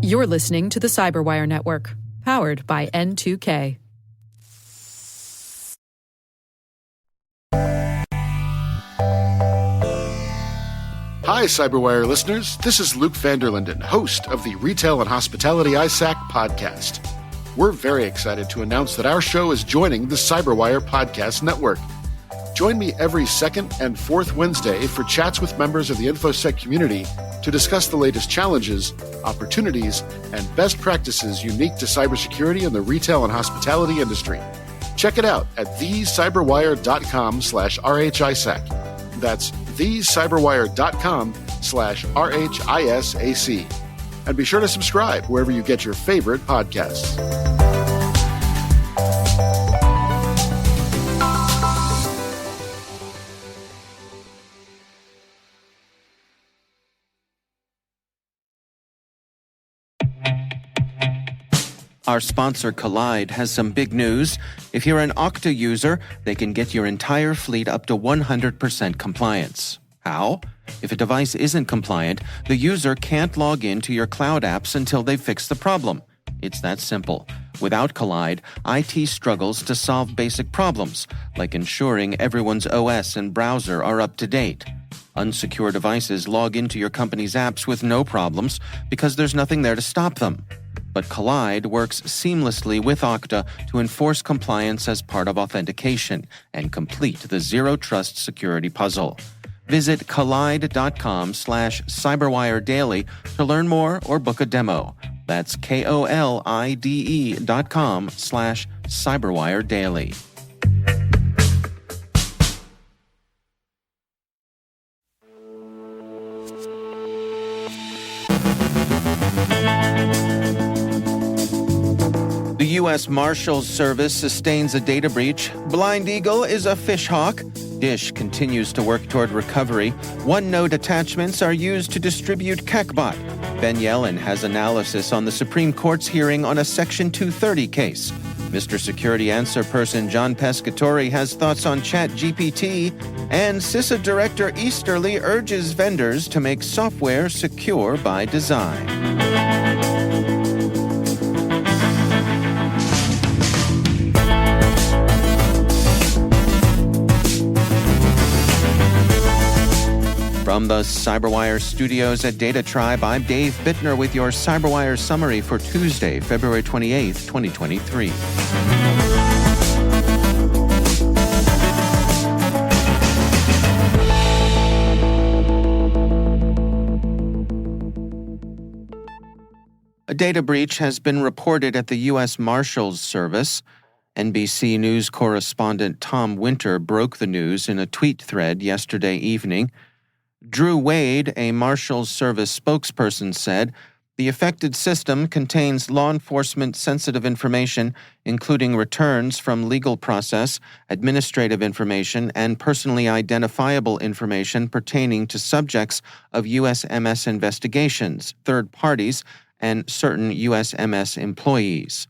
You're listening to the CyberWire Network, powered by N2K. Hi, CyberWire listeners. This is Luke Vanderlinden, host of the Retail and Hospitality ISAC podcast. We're very excited to announce that our show is joining the CyberWire Podcast Network. Join me every second and fourth Wednesday for chats with members of the InfoSec community to discuss the latest challenges, opportunities, and best practices unique to cybersecurity in the retail and hospitality industry. Check it out at thecyberwire.com/RHISAC. That's thecyberwire.com/RHISAC. And be sure to subscribe wherever you get your favorite podcasts. Our sponsor, Collide, has some big news. If you're an Okta user, they can get your entire fleet up to 100% compliance. How? If a device isn't compliant, the user can't log into your cloud apps until they fix the problem. It's that simple. Without Collide, IT struggles to solve basic problems, like ensuring everyone's OS and browser are up to date. Unsecure devices log into your company's apps with no problems because there's nothing there to stop them. But Collide works seamlessly with Okta to enforce compliance as part of authentication and complete the zero-trust security puzzle. Visit collide.com/CyberWire Daily to learn more or book a demo. That's KOLIDE.com/CyberWire Daily. The US Marshals Service sustains a data breach. Blind Eagle is a fish hawk. Dish continues to work toward recovery. OneNote attachments are used to distribute Qakbot. Ben Yelin has analysis on the Supreme Court's hearing on a Section 230 case. Mr. Security Answer Person John Pescatore has thoughts on Chat GPT. And CISA Director Easterly urges vendors to make software secure by design. From the CyberWire studios at Data Tribe, I'm Dave Bittner with your CyberWire summary for Tuesday, February 28th, 2023. A data breach has been reported at the US Marshals Service. NBC News correspondent Tom Winter broke the news in a tweet thread yesterday evening. Drew Wade, a Marshals Service spokesperson, said, "The affected system contains law enforcement sensitive information, including returns from legal process, administrative information, and personally identifiable information pertaining to subjects of USMS investigations, third parties, and certain USMS employees."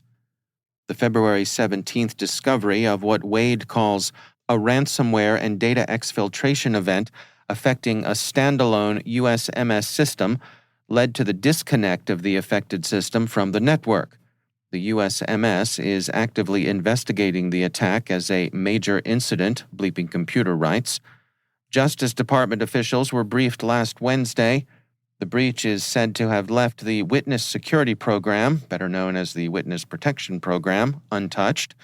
The February 17th discovery of what Wade calls a ransomware and data exfiltration event affecting a standalone USMS system led to the disconnect of the affected system from the network. The USMS is actively investigating the attack as a major incident, BleepingComputer writes. Justice Department officials were briefed last Wednesday. The breach is said to have left the Witness Security Program, better known as the Witness Protection Program, untouched,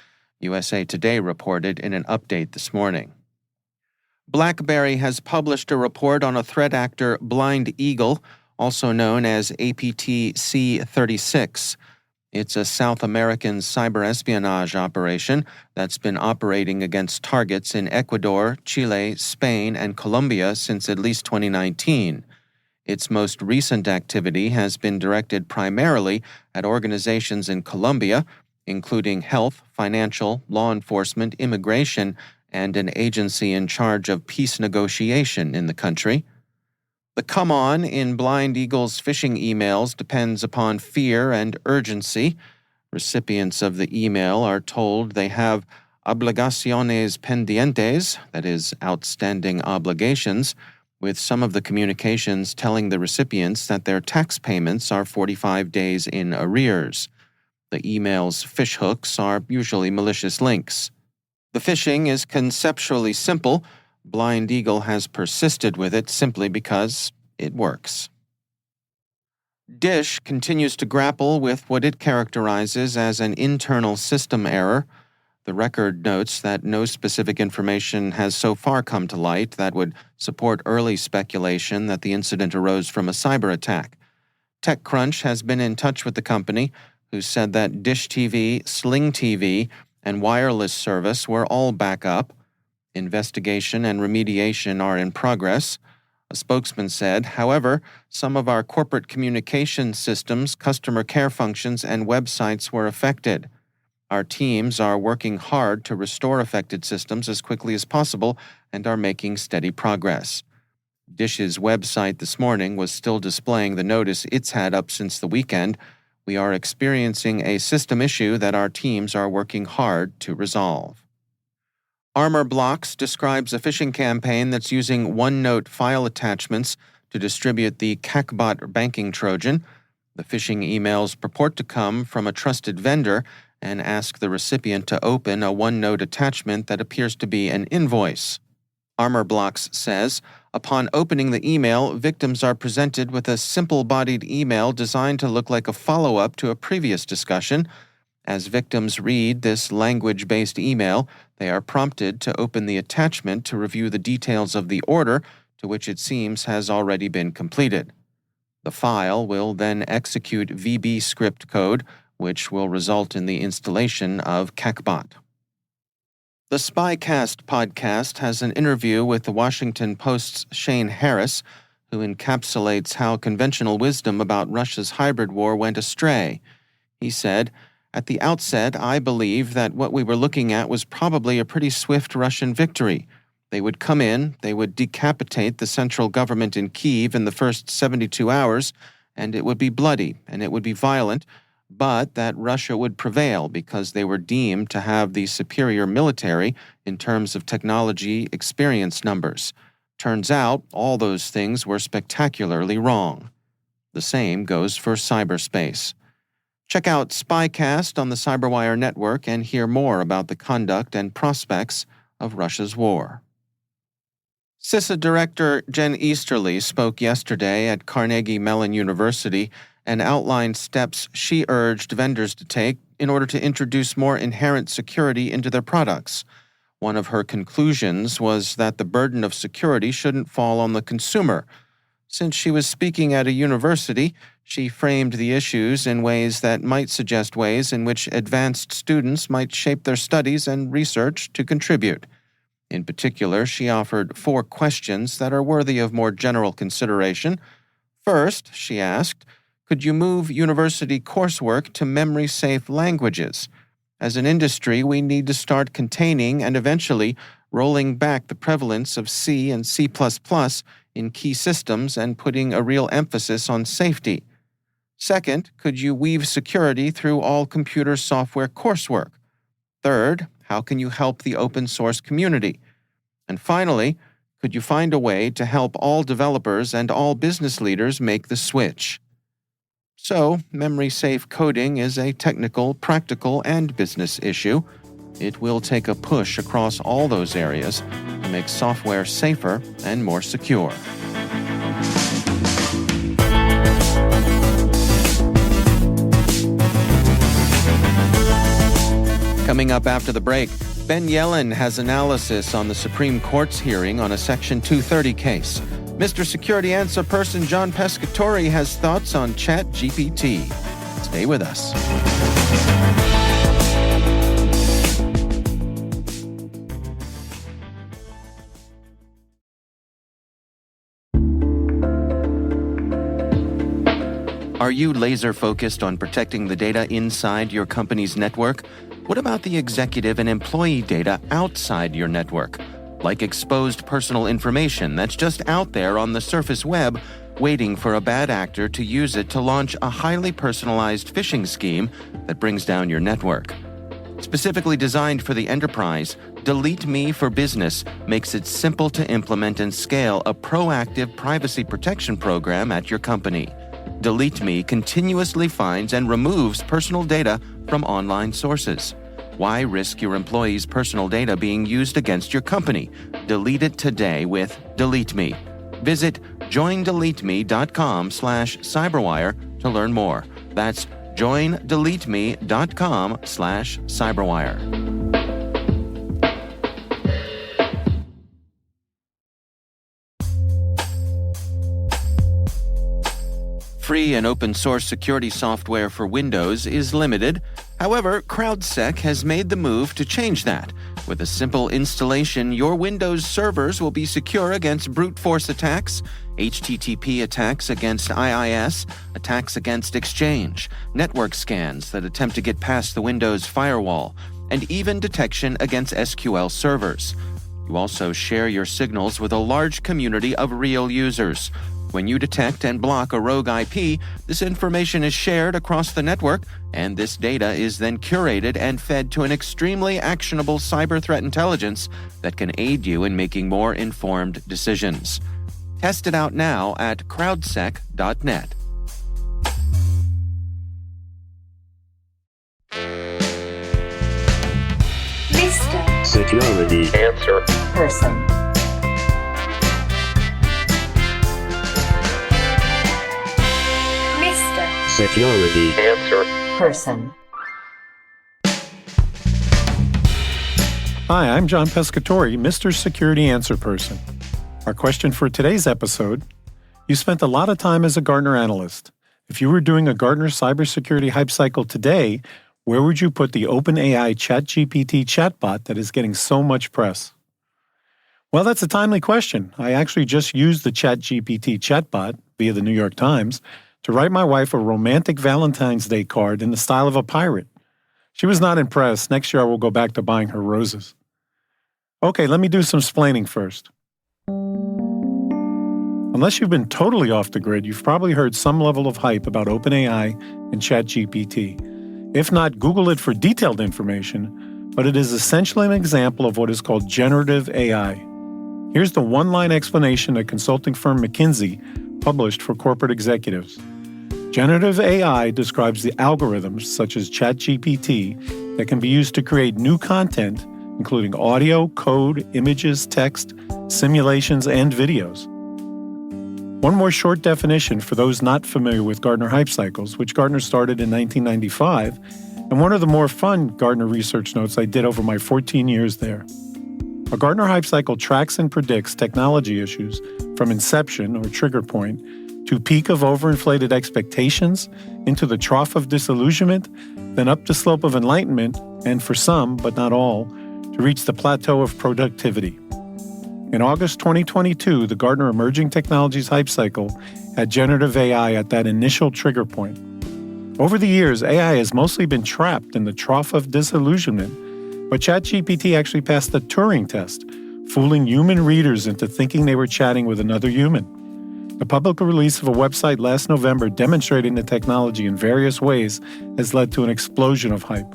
USA Today reported in an update this morning. BlackBerry has published a report on a threat actor, Blind Eagle, also known as APT-C36. It's a South American cyber espionage operation that's been operating against targets in Ecuador, Chile, Spain, and Colombia since at least 2019. Its most recent activity has been directed primarily at organizations in Colombia, including health, financial, law enforcement, immigration, and an agency in charge of peace negotiation in the country. The come on in Blind Eagle's phishing emails depends upon fear and urgency. Recipients of the email are told they have obligaciones pendientes, that is, outstanding obligations, with some of the communications telling the recipients that their tax payments are 45 days in arrears. The email's phish hooks are usually malicious links. The phishing is conceptually simple. Blind Eagle has persisted with it simply because it works. Dish continues to grapple with what it characterizes as an internal system error. The record notes that no specific information has so far come to light that would support early speculation that the incident arose from a cyber attack. TechCrunch has been in touch with the company, who said that Dish TV, Sling TV, and wireless service were all back up. Investigation and remediation are in progress. A spokesman said, however, some of our corporate communication systems, customer care functions, and websites were affected. Our teams are working hard to restore affected systems as quickly as possible and are making steady progress. Dish's website this morning was still displaying the notice it's had up since the weekend. We are experiencing a system issue that our teams are working hard to resolve. Armor Blocks describes a phishing campaign that's using OneNote file attachments to distribute the Qakbot banking Trojan. The phishing emails purport to come from a trusted vendor and ask the recipient to open a OneNote attachment that appears to be an invoice. Armor Blocks says, upon opening the email, victims are presented with a simple-bodied email designed to look like a follow-up to a previous discussion. As victims read this language-based email, they are prompted to open the attachment to review the details of the order, to which it seems has already been completed. The file will then execute VB script code, which will result in the installation of Qakbot. The Spycast podcast has an interview with the Washington Post's Shane Harris, who encapsulates how conventional wisdom about Russia's hybrid war went astray. He said, "At the outset, I believed that what we were looking at was probably a pretty swift Russian victory. They would come in, they would decapitate the central government in Kyiv in the first 72 hours, and it would be bloody, and it would be violent, but that Russia would prevail because they were deemed to have the superior military in terms of technology experience numbers. Turns out, all those things were spectacularly wrong." The same goes for cyberspace. Check out Spycast on the CyberWire network and hear more about the conduct and prospects of Russia's war. CISA Director Jen Easterly spoke yesterday at Carnegie Mellon University and outlined steps she urged vendors to take in order to introduce more inherent security into their products. One of her conclusions was that the burden of security shouldn't fall on the consumer. Since she was speaking at a university, she framed the issues in ways that might suggest ways in which advanced students might shape their studies and research to contribute. In particular, she offered 4 questions that are worthy of more general consideration. First, she asked, could you move university coursework to memory-safe languages? As an industry, we need to start containing and eventually rolling back the prevalence of C and C++ in key systems and putting a real emphasis on safety. Second, could you weave security through all computer software coursework? Third, how can you help the open source community? And finally, could you find a way to help all developers and all business leaders make the switch? So, memory-safe coding is a technical, practical, and business issue. It will take a push across all those areas to make software safer and more secure. Coming up after the break, Ben Yelin has analysis on the Supreme Court's hearing on a Section 230 case. Mr. Security Answer Person John Pescatore has thoughts on Chat GPT. Stay with us. Are you laser-focused on protecting the data inside your company's network? What about the executive and employee data outside your network? Like exposed personal information that's just out there on the surface web, waiting for a bad actor to use it to launch a highly personalized phishing scheme that brings down your network. Specifically designed for the enterprise, Delete Me for Business makes it simple to implement and scale a proactive privacy protection program at your company. Delete Me continuously finds and removes personal data from online sources. Why risk your employees' personal data being used against your company? Delete it today with Delete Me. Visit joindeleteme.com/cyberwire to learn more. That's joindeleteme.com/cyberwire. Free and open source security software for Windows is limited. However, CrowdSec has made the move to change that. With a simple installation, your Windows servers will be secure against brute force attacks, HTTP attacks against IIS, attacks against Exchange, network scans that attempt to get past the Windows firewall, and even detection against SQL servers. You also share your signals with a large community of real users. When you detect and block a rogue IP, this information is shared across the network, and this data is then curated and fed to an extremely actionable cyber threat intelligence that can aid you in making more informed decisions. Test it out now at crowdsec.net. Mr. Security Answer Person. Security Answer Person. Hi, I'm John Pescatore, Mr. Security Answer Person. Our question for today's episode: you spent a lot of time as a Gartner analyst. If you were doing a Gartner cybersecurity hype cycle today, where would you put the OpenAI Chat GPT chatbot that is getting so much press? Well, that's a timely question. I actually just used the Chat GPT chatbot via the New York Times to write my wife a romantic Valentine's Day card in the style of a pirate. She was not impressed. Next year I will go back to buying her roses. Okay, let me do some splaining first. Unless you've been totally off the grid, you've probably heard some level of hype about OpenAI and ChatGPT. If not, Google it for detailed information, but it is essentially an example of what is called generative AI. Here's the one-line explanation that consulting firm McKinsey published for corporate executives. Generative AI describes the algorithms, such as ChatGPT, that can be used to create new content, including audio, code, images, text, simulations, and videos. One more short definition for those not familiar with Gartner hype cycles, which Gartner started in 1995, and one of the more fun Gartner research notes I did over my 14 years there. A Gartner hype cycle tracks and predicts technology issues from inception, or trigger point, to peak of overinflated expectations, into the trough of disillusionment, then up the slope of enlightenment, and for some, but not all, to reach the plateau of productivity. In August 2022, the Gartner Emerging Technologies hype cycle had generative AI at that initial trigger point. Over the years, AI has mostly been trapped in the trough of disillusionment, but ChatGPT actually passed the Turing test, fooling human readers into thinking they were chatting with another human. The public release of a website last November demonstrating the technology in various ways has led to an explosion of hype.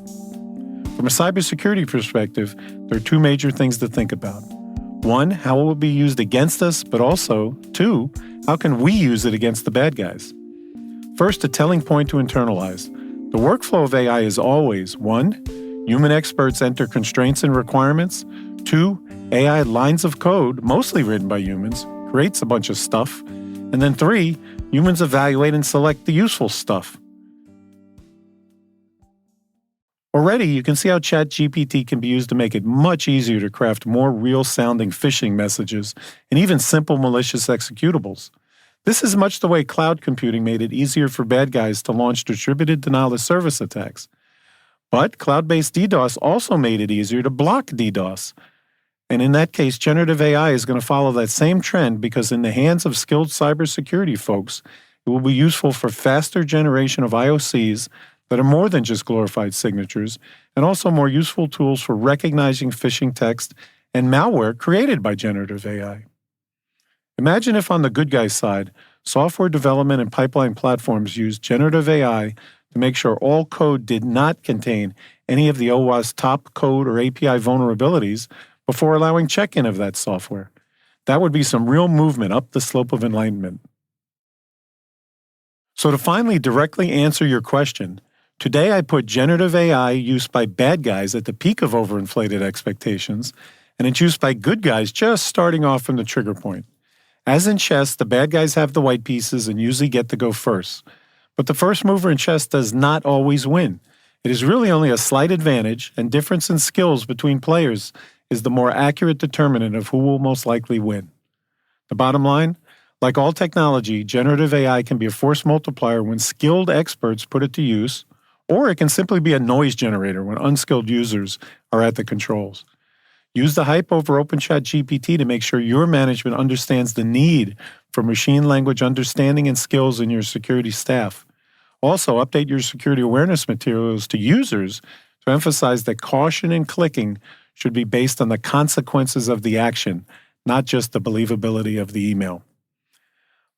From a cybersecurity perspective, there are two major things to think about. One, how it will be used against us, but also, two, how can we use it against the bad guys? First, a telling point to internalize. The workflow of AI is always, 1, human experts enter constraints and requirements. 2, AI lines of code, mostly written by humans, creates a bunch of stuff. And then 3, humans evaluate and select the useful stuff. Already, you can see how ChatGPT can be used to make it much easier to craft more real-sounding phishing messages and even simple malicious executables. This is much the way cloud computing made it easier for bad guys to launch distributed denial-of-service attacks. But cloud-based DDoS also made it easier to block DDoS. And in that case, generative AI is going to follow that same trend because in the hands of skilled cybersecurity folks, it will be useful for faster generation of IOCs that are more than just glorified signatures, and also more useful tools for recognizing phishing text and malware created by generative AI. Imagine if on the good guys' side, software development and pipeline platforms used generative AI to make sure all code did not contain any of the OWASP top code or API vulnerabilities before allowing check-in of that software. That would be some real movement up the slope of enlightenment. So to finally directly answer your question, today I put generative AI use by bad guys at the peak of overinflated expectations, and its use by good guys just starting off from the trigger point. As in chess, the bad guys have the white pieces and usually get to go first. But the first mover in chess does not always win. It is really only a slight advantage, and difference in skills between players is the more accurate determinant of who will most likely win. The bottom line? Like all technology, generative AI can be a force multiplier when skilled experts put it to use, or it can simply be a noise generator when unskilled users are at the controls. Use the hype over Chat GPT to make sure your management understands the need for machine language understanding and skills in your security staff. Also, update your security awareness materials to users to emphasize that caution in clicking should be based on the consequences of the action, not just the believability of the email.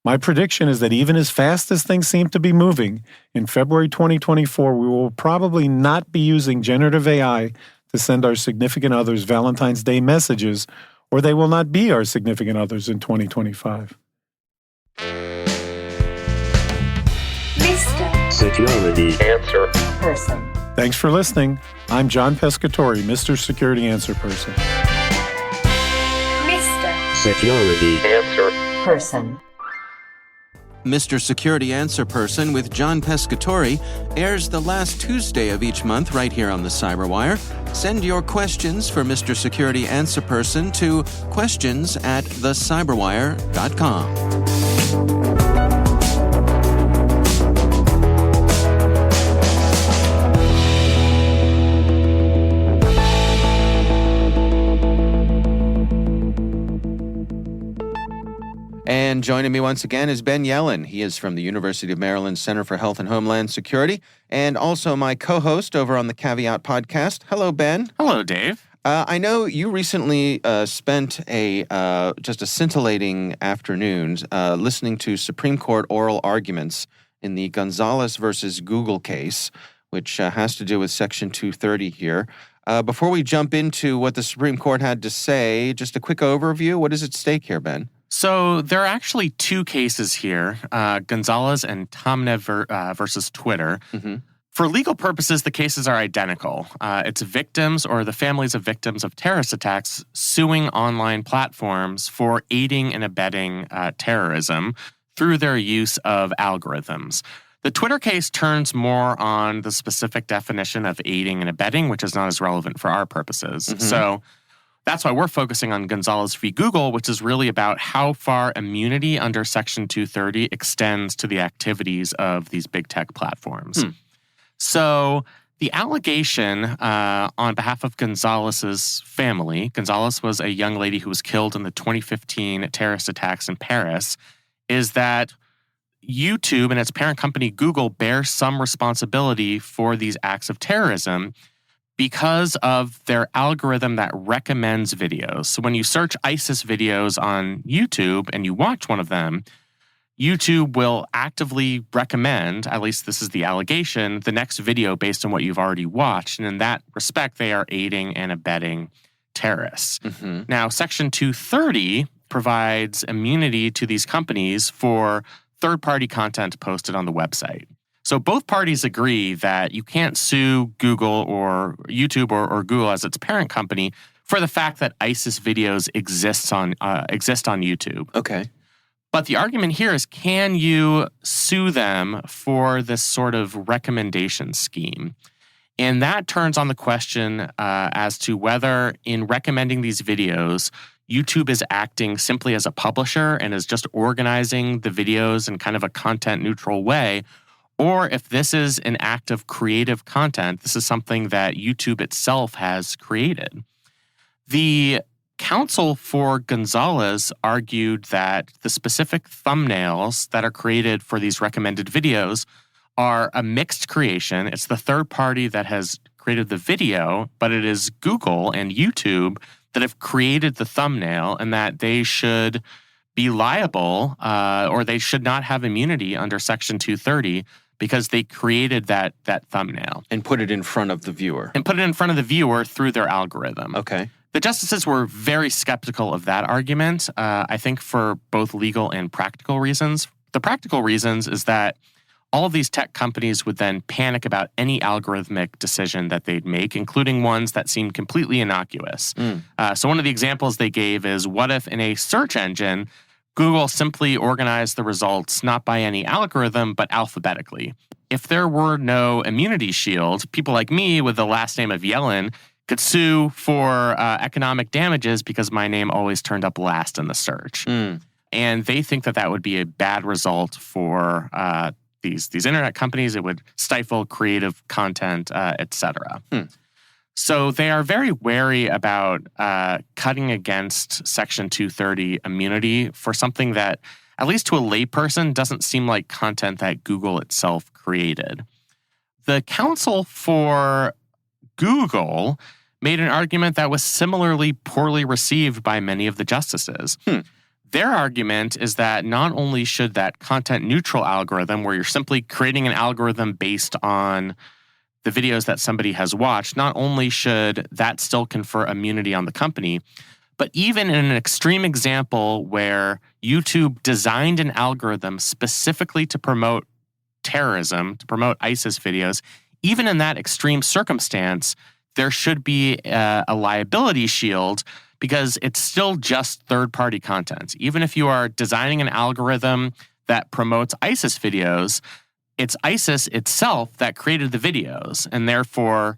My prediction is that even as fast as things seem to be moving, in February 2024, we will probably not be using generative AI to send our significant others Valentine's Day messages, or they will not be our significant others in 2025. Mr. Security Answer Person. Thanks for listening. I'm John Pescatore, Mr. Security Answer Person. Mr. Security Answer Person. Mr. Security Answer Person with John Pescatore airs the last Tuesday of each month right here on the CyberWire. Send your questions for Mr. Security Answer Person to questions@thecyberwire.com. And joining me once again is Ben Yelin. He is from the University of Maryland Center for Health and Homeland Security, and also my co-host over on the Caveat podcast. Hello, Ben. Hello, Dave. I know you recently spent just a scintillating afternoon listening to Supreme Court oral arguments in the Gonzalez versus Google case, which has to do with Section 230 here. Before we jump into what the Supreme Court had to say, just a quick overview. What is at stake here, Ben? So there are actually two cases here, Gonzalez and Tomnev versus Twitter. Mm-hmm. For legal purposes, the cases are identical. It's victims or the families of victims of terrorist attacks suing online platforms for aiding and abetting terrorism through their use of algorithms. The Twitter case turns more on the specific definition of aiding and abetting, which is not as relevant for our purposes. Mm-hmm. So that's why we're focusing on Gonzalez v. Google, which is really about how far immunity under Section 230 extends to the activities of these big tech platforms. So the allegation on behalf of Gonzalez's family, Gonzalez was a young lady who was killed in the 2015 terrorist attacks in Paris, is that YouTube and its parent company Google bear some responsibility for these acts of terrorism because of their algorithm that recommends videos. So when you search ISIS videos on YouTube and you watch one of them, YouTube will actively recommend, at least this is the allegation, the next video based on what you've already watched. And in that respect, they are aiding and abetting terrorists. Mm-hmm. Now, Section 230 provides immunity to these companies for third-party content posted on the website. So both parties agree that you can't sue Google or YouTube or Google as its parent company for the fact that ISIS videos exist on YouTube. Okay. But the argument here is, can you sue them for this sort of recommendation scheme? And that turns on the question as to whether in recommending these videos, YouTube is acting simply as a publisher and is just organizing the videos in kind of a content-neutral way, or if this is an act of creative content, this is something that YouTube itself has created. The counsel for Gonzalez argued that the specific thumbnails that are created for these recommended videos are a mixed creation. It's the third party that has created the video, but it is Google and YouTube that have created the thumbnail, and that they should be liable or they should not have immunity under Section 230 because they created that thumbnail. And put it in front of the viewer. And put it in front of the viewer through their algorithm. Okay. The justices were very skeptical of that argument, I think for both legal and practical reasons. The practical reasons is that all of these tech companies would then panic about any algorithmic decision that they'd make, including ones that seem completely innocuous. So one of the examples they gave is, what if in a search engine, Google simply organized the results not by any algorithm, but alphabetically? If there were no immunity shield, people like me with the last name of Yelin could sue for economic damages because my name always turned up last in the search. And they think that would be a bad result for these internet companies. It would stifle creative content, et cetera. So they are very wary about cutting against Section 230 immunity for something that, at least to a layperson, doesn't seem like content that Google itself created. The counsel for Google made an argument that was similarly poorly received by many of the justices. Their argument is that not only should that content-neutral algorithm, where you're simply creating an algorithm based on the videos that somebody has watched, not only should that still confer immunity on the company, but even in an extreme example where YouTube designed an algorithm specifically to promote terrorism, to promote ISIS videos, even in that extreme circumstance, there should be a liability shield because it's still just third-party content. Even if you are designing an algorithm that promotes ISIS videos, it's ISIS itself that created the videos, and therefore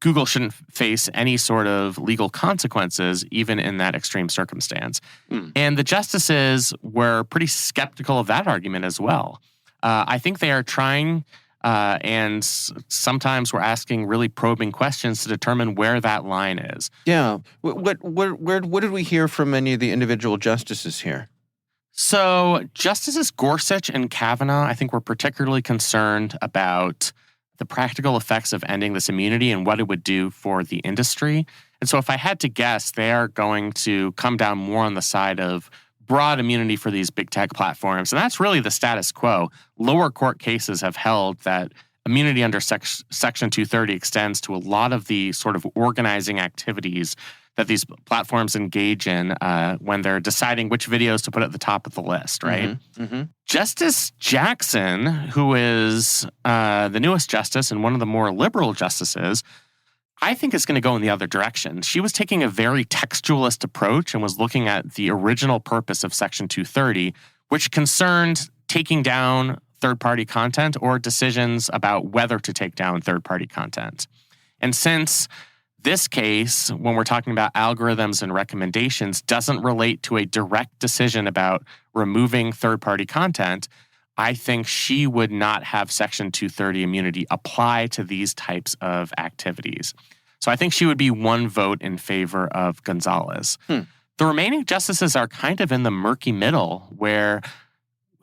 Google shouldn't face any sort of legal consequences, even in that extreme circumstance. And the justices were pretty skeptical of that argument as well. I think they are trying, and sometimes we're asking really probing questions to determine where that line is. Yeah. What did we hear from any of the individual justices here? So Justices Gorsuch and Kavanaugh, I think, were particularly concerned about the practical effects of ending this immunity and what it would do for the industry. And so if I had to guess, they are going to come down more on the side of broad immunity for these big tech platforms. And that's really the status quo. Lower court cases have held that immunity under Section 230 extends to a lot of the sort of organizing activities that these platforms engage in when they're deciding which videos to put at the top of the list, right? Justice Jackson, who is the newest justice and one of the more liberal justices, I think is going to go in the other direction. She was taking a very textualist approach and was looking at the original purpose of Section 230, which concerned taking down third-party content or decisions about whether to take down third-party content. And since this case, when we're talking about algorithms and recommendations, doesn't relate to a direct decision about removing third-party content, I think she would not have Section 230 immunity apply to these types of activities. So I think she would be one vote in favor of Gonzalez. The remaining justices are kind of in the murky middle, where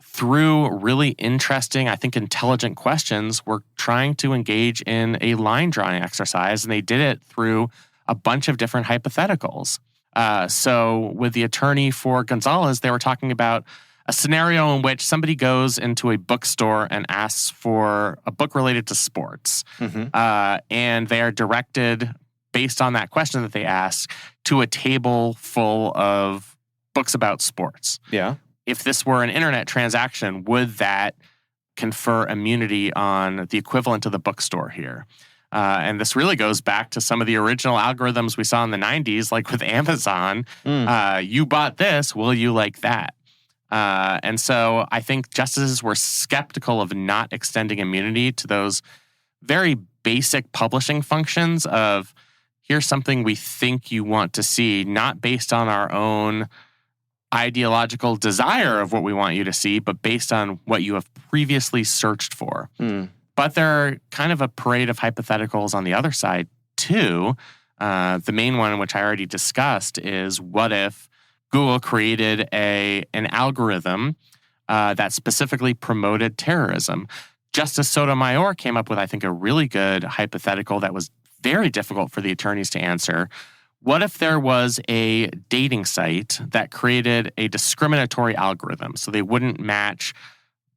through really interesting, I think, intelligent questions, we're trying to engage in a line-drawing exercise, and they did it through a bunch of different hypotheticals. So with the attorney for Gonzalez, they were talking about a scenario in which somebody goes into a bookstore and asks for a book related to sports. And they are directed, based on that question that they ask, to a table full of books about sports. Yeah. If this were an internet transaction, would that confer immunity on the equivalent of the bookstore here? And this really goes back to some of the original algorithms we saw in the 90s, like with Amazon. You bought this, will you like that? And so I think justices were skeptical of not extending immunity to those very basic publishing functions of, here's something we think you want to see, not based on our own ideological desire of what we want you to see, but based on what you have previously searched for. But there are kind of a parade of hypotheticals on the other side, too. The main one, which I already discussed, is what if Google created an algorithm that specifically promoted terrorism? Justice Sotomayor came up with, I think, a really good hypothetical that was very difficult for the attorneys to answer. What if there was a dating site that created a discriminatory algorithm so they wouldn't match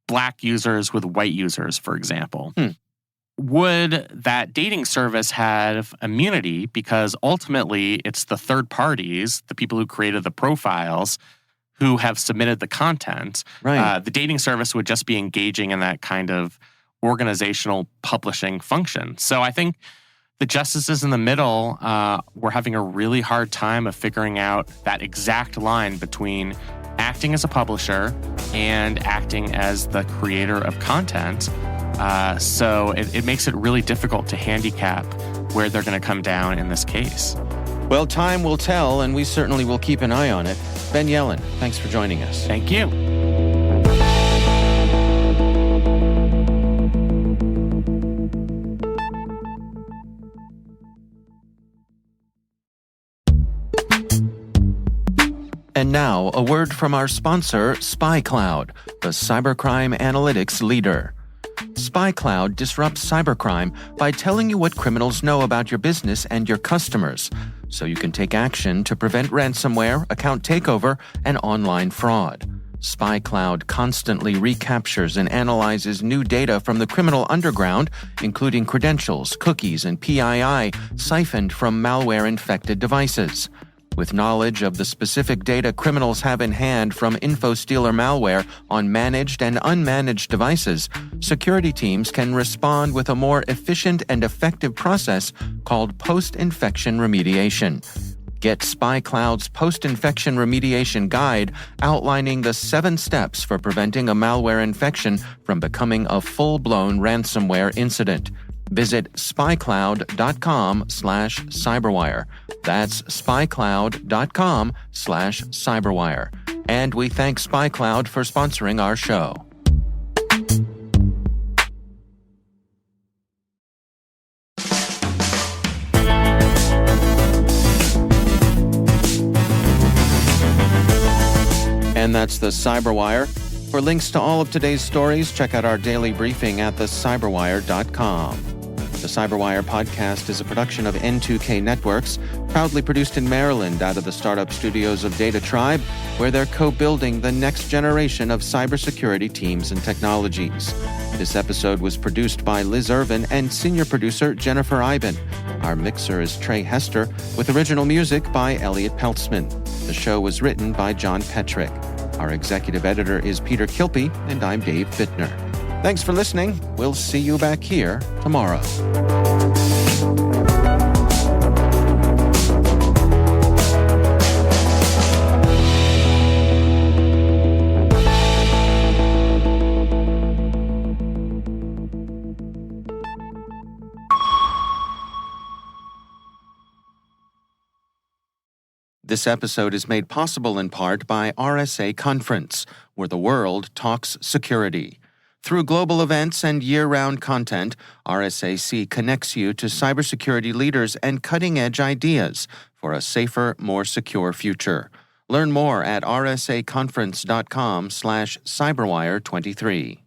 black users with white users, for example. Would that dating service have immunity because ultimately it's the third parties, the people who created the profiles, who have submitted the content? Right. The dating service would just be engaging in that kind of organizational publishing function. So I think the justices in the middle were having a really hard time of figuring out that exact line between acting as a publisher and acting as the creator of content. So it makes it really difficult to handicap where they're going to come down in this case. Well, time will tell, and we certainly will keep an eye on it. Ben Yelin, thanks for joining us. Thank you. And now, a word from our sponsor, SpyCloud, the cybercrime analytics leader. SpyCloud disrupts cybercrime by telling you what criminals know about your business and your customers, so you can take action to prevent ransomware, account takeover, and online fraud. SpyCloud constantly recaptures and analyzes new data from the criminal underground, including credentials, cookies, and PII siphoned from malware-infected devices. With knowledge of the specific data criminals have in hand from InfoStealer malware on managed and unmanaged devices, security teams can respond with a more efficient and effective process called post-infection remediation. Get SpyCloud's post-infection remediation guide outlining the 7 steps for preventing a malware infection from becoming a full-blown ransomware incident. Visit spycloud.com/cyberwire. That's spycloud.com/cyberwire. And we thank SpyCloud for sponsoring our show. And that's the CyberWire. For links to all of today's stories, check out our daily briefing at thecyberwire.com. The CyberWire podcast is a production of N2K Networks, proudly produced in Maryland out of the startup studios of Data Tribe, where they're co-building the next generation of cybersecurity teams and technologies. This episode was produced by Liz Irvin and senior producer Jennifer Iben. Our mixer is Trey Hester, with original music by Elliot Peltzman. The show was written by John Petrick. Our executive editor is Peter Kilpie, and I'm Dave Bittner. Thanks for listening. We'll see you back here tomorrow. This episode is made possible in part by RSA Conference, where the world talks security. Through global events and year-round content, RSAC connects you to cybersecurity leaders and cutting-edge ideas for a safer, more secure future. Learn more at rsaconference.com/cyberwire23.